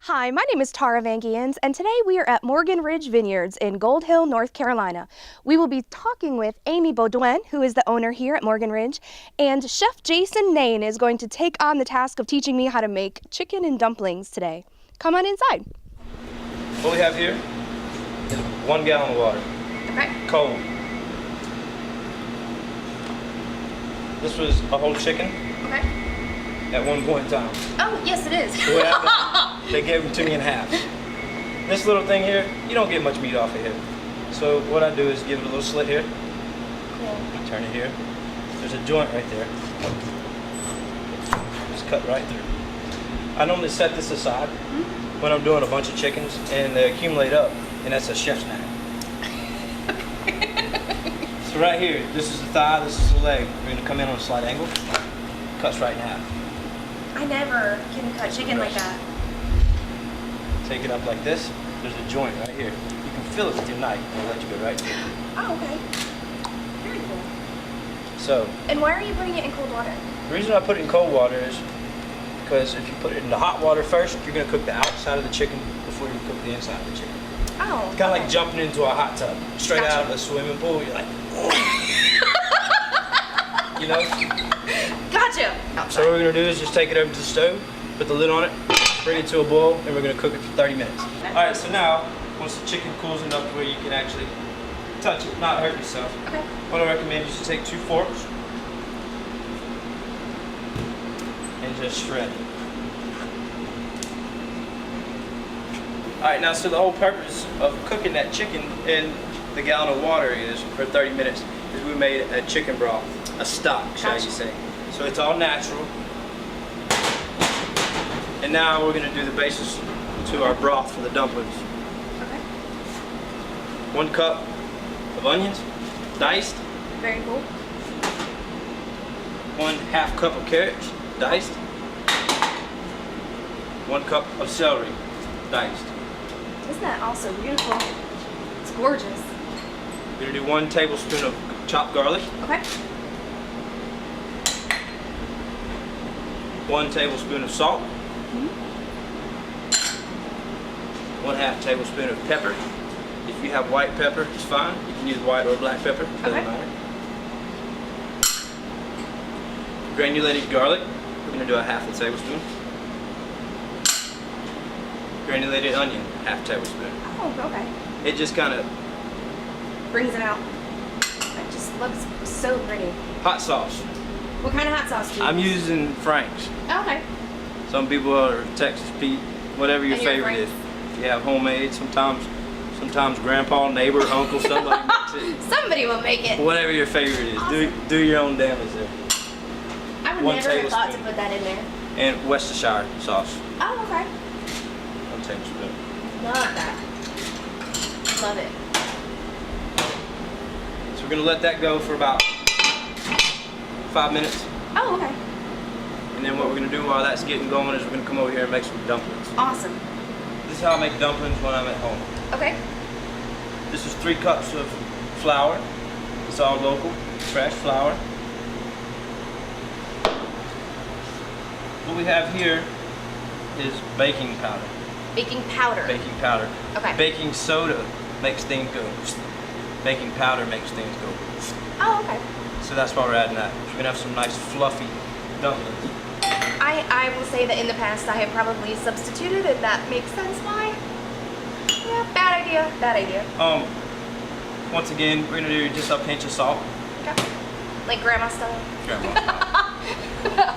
Hi, my name is Tara Van Geons, and today we are at Morgan Ridge Vineyards in Gold Hill, North Carolina. We will be talking with Amy Baudouin, who is the owner here at Morgan Ridge, and Chef Jason Nain is going to take on the task of teaching me how to make chicken and dumplings today. Come on inside. What we have here is 1 gallon of water. Okay. Cold. This was a whole chicken Okay. at one point in time. Oh, yes, it is. What happened? They gave it to me in half. This little thing here, you don't get much meat off of here. So what I do is give it a little slit here. Cool. Turn it here. There's a joint right there. Just cut right through. I normally set this aside when I'm doing a bunch of chickens and they accumulate up, and that's a chef's knife. So right here, this is the thigh, this is the leg. We're going to come in on a slight angle. Cuts right in half. I never can cut chicken like that. Take it up like this. There's a joint right here. You can fill it with your knife. I'll let you go right through. Oh, okay. Very cool. So, And why are you putting it in cold water? the reason I put it in cold water is because if you put it in the hot water first, you're going to cook the outside of the chicken before you cook the inside of the chicken. Oh. It's kind of like jumping into a hot tub, straight out of a swimming pool. You're like, you know? Gotcha. So what we're going to do is just take it over to the stove, put the lid on it, bring it to a boil, and we're going to cook it for 30 minutes. Alright, so now, once the chicken cools enough to where you can actually touch it, not hurt yourself, Okay. what I recommend is to take 2 forks and just shred it. Alright, now so the whole purpose of cooking that chicken in the gallon of water is for 30 minutes is we made a chicken broth, a stock, shall you say. So it's all natural. And now we're going to do the basis to our broth for the dumplings. Okay. 1 cup of onions, diced. Very cool. 1/2 cup of carrots, diced. 1 cup of celery, diced. Isn't that also beautiful? It's gorgeous. We're going to do 1 tablespoon of chopped garlic. Okay. 1 tablespoon of salt. 1/2 tablespoon of pepper. If you have white pepper, it's fine. You can use white or black pepper, doesn't matter. Granulated garlic, we're going to do a 1/2 tablespoon. Granulated onion, 1/2 tablespoon. Oh, okay. It just kind of, Brings it out. It just looks so pretty. hot sauce. What kind of hot sauce do you I'm use? using Frank's. Okay. Some people are Texas Pete, whatever your And your favorite is. Frank's. If you have homemade, sometimes grandpa, neighbor, uncle, somebody makes it. Somebody will make it. Whatever your favorite is, Awesome. do your own damage there. I would 1 never have thought to tablespoon. put that in there. And Worcestershire sauce, Oh, okay. 1 tablespoon. Love that. Love it. So we're gonna let that go for about 5 minutes. Oh, okay. And then what we're gonna do while that's getting going is we're gonna come over here and make some dumplings. Awesome. This is how I make dumplings when I'm at home. Okay. This is 3 cups of flour. It's all local, fresh flour. What we have here is baking powder. Baking powder. Baking powder. Okay. Baking soda makes things go. Baking powder makes things go. Oh, okay. So that's why we're adding that. We're gonna have some nice fluffy dumplings. I will say that in the past I have probably substituted, and that makes sense why. Yeah, bad idea. Bad idea. Once again, we're gonna do just a pinch of salt. Okay. Like grandma style.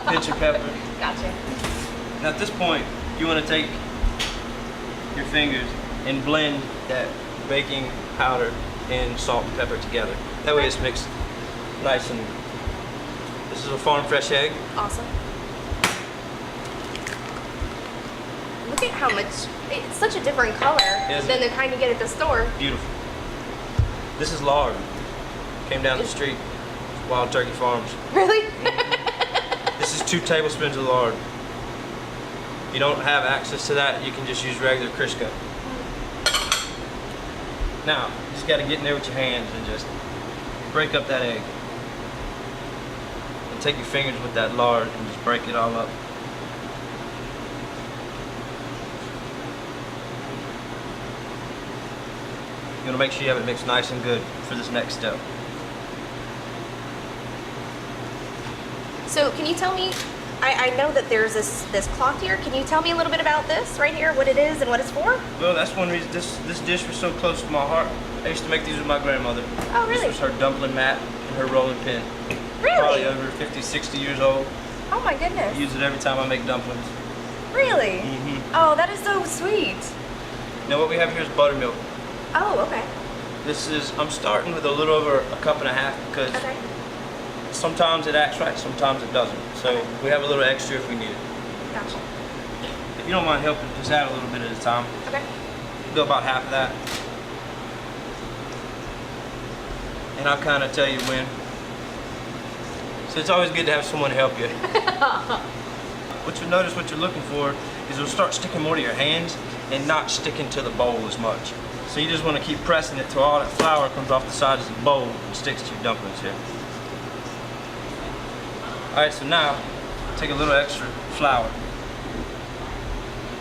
Pinch of pepper. Gotcha. Now at this point, you want to take your fingers and blend that baking powder and salt and pepper together. That way it's mixed nice and. This is a farm fresh egg. Awesome. Look at how much, it's such a different color than the kind you get at the store. Beautiful. This is lard. Came down the street, Wild Turkey Farms. Really? This is 2 tablespoons of lard. If you don't have access to that, you can just use regular Crisco. Now, you just got to get in there with your hands and just break up that egg. And take your fingers with that lard and just break it all up. You want to make sure you have it mixed nice and good for this next step. So can you tell me, I know that there's this cloth here. Can you tell me a little bit about this right here, what it is and what it's for? Well, that's one reason this dish was so close to my heart. I used to make these with my grandmother. Oh, really? This was her dumpling mat and her rolling pin. Really? Probably over 50, 60 years old. Oh my goodness. I use it every time I make dumplings. Really? Mm-hmm. Oh, that is so sweet. Now what we have here is buttermilk. Oh, okay. I'm starting with a little over a cup and a half because sometimes it acts right, sometimes it doesn't. So we have a little extra if we need it. Gotcha. If you don't mind helping, just add a little bit at a time. Okay. Do about half of that. And I'll kind of tell you when. So it's always good to have someone help you. What you'll notice, what you're looking for, is it'll start sticking more to your hands and not sticking to the bowl as much. So you just want to keep pressing it till all that flour comes off the sides of the bowl and sticks to your dumplings here. Alright, so now take a little extra flour.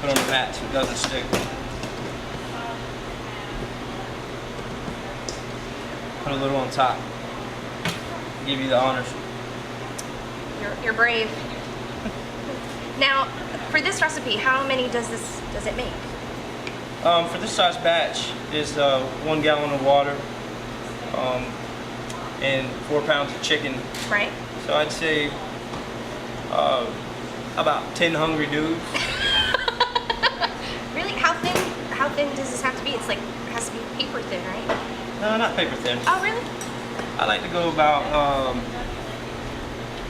Put it on the mat so it doesn't stick. Put a little on top. Give you the honors. You're brave. Now, for this recipe, how many does it make? For this size batch is 1 gallon of water and 4 pounds of chicken. Right. So I'd say about 10 hungry dudes. Really? How thin does this have to be? It's like, it has to be paper thin, right? No, not paper thin. Oh, really? I like to go about,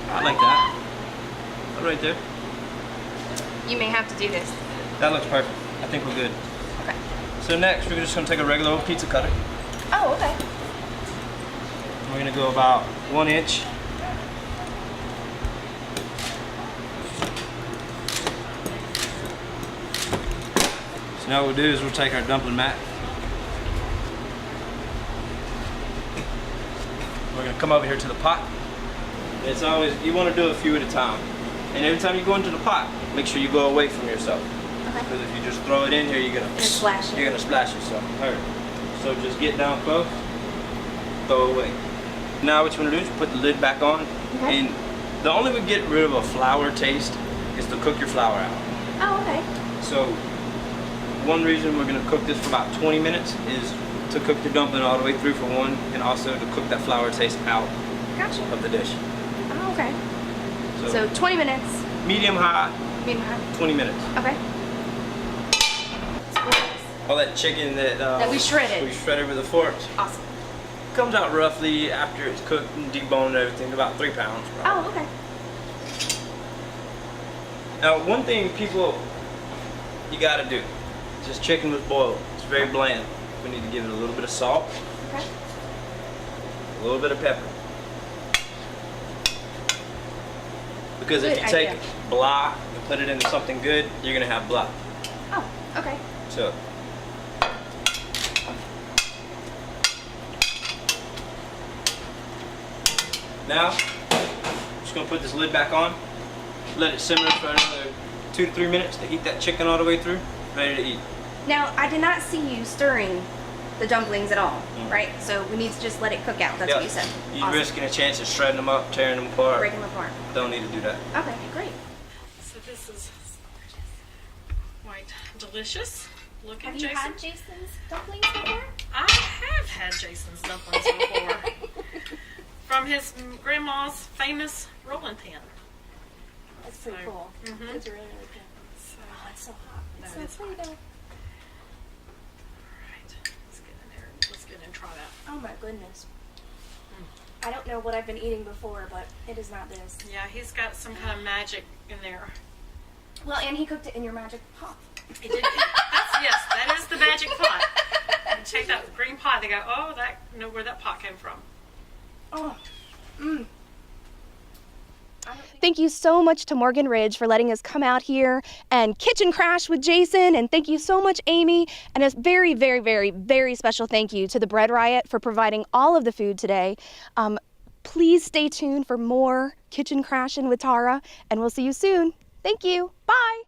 I like that. Right there. You may have to do this. That looks perfect. I think we're good. Okay. So next, we're just gonna take a regular old pizza cutter. Oh, okay. We're gonna go about 1 inch. So now what we'll do is we'll take our dumpling mat. We're gonna come over here to the pot. It's always, you wanna do a few at a time. And every time you go into the pot, make sure you go away from yourself. Okay. Because if you just throw it in here, you're gonna splash it. You're gonna splash yourself. Alright. So just get down close, throw away. Now what you wanna do is put the lid back on. Okay. And the only way to get rid of a flour taste is to cook your flour out. Oh, okay. So one reason we're gonna cook this for about 20 minutes is to cook the dumpling all the way through for one, and also to cook that flour taste out Gotcha. of the dish. Oh, okay. So 20 minutes. Medium high, Medium high. 20 minutes. Okay. All that chicken that we shredded. We shredded with a fork. Awesome. Comes out roughly after it's cooked and deboned and everything, about 3 pounds. Probably. Oh, okay. Now, one thing you gotta do, this chicken was boiled. It's very bland. We need to give it a little bit of salt, Okay. a little bit of pepper. Because if Good you take idea. blah and put it into something good, you're gonna have blah. Oh, okay. So, now, I'm just gonna put this lid back on, let it simmer for another 2 to 3 minutes to heat that chicken all the way through, ready to eat. Now, I did not see you stirring the dumplings at all, right? So we need to just let it cook out. That's what you said. You're Awesome. risking a chance of shredding them up, tearing them apart. Breaking them apart. Don't need to do that. Okay, great. So this is quite delicious looking. Have you Jason? had Jason's dumplings before? I have had Jason's dumplings before. From his grandma's famous rolling pin. That's pretty So, cool. mhm. It's really, really good. So, Oh, it's so hot. It's That so is pretty though. alright, let's get in there. Let's get in and try that. Oh my goodness. I don't know what I've been eating before, but it is not this. Yeah, he's got some kind of magic in there. Well, and he cooked it in your magic pot. He did. Yes, that is the magic pot. You take that green pot. They go, oh, that know where that pot came from. Oh. Thank you so much to Morgan Ridge for letting us come out here and kitchen crash with Jason. And thank you so much, Amy. And a very, very, very, very special thank you to the Bread Riot for providing all of the food today. Please stay tuned for more Kitchen Crashin' with Tara, and we'll see you soon. Thank you. Bye.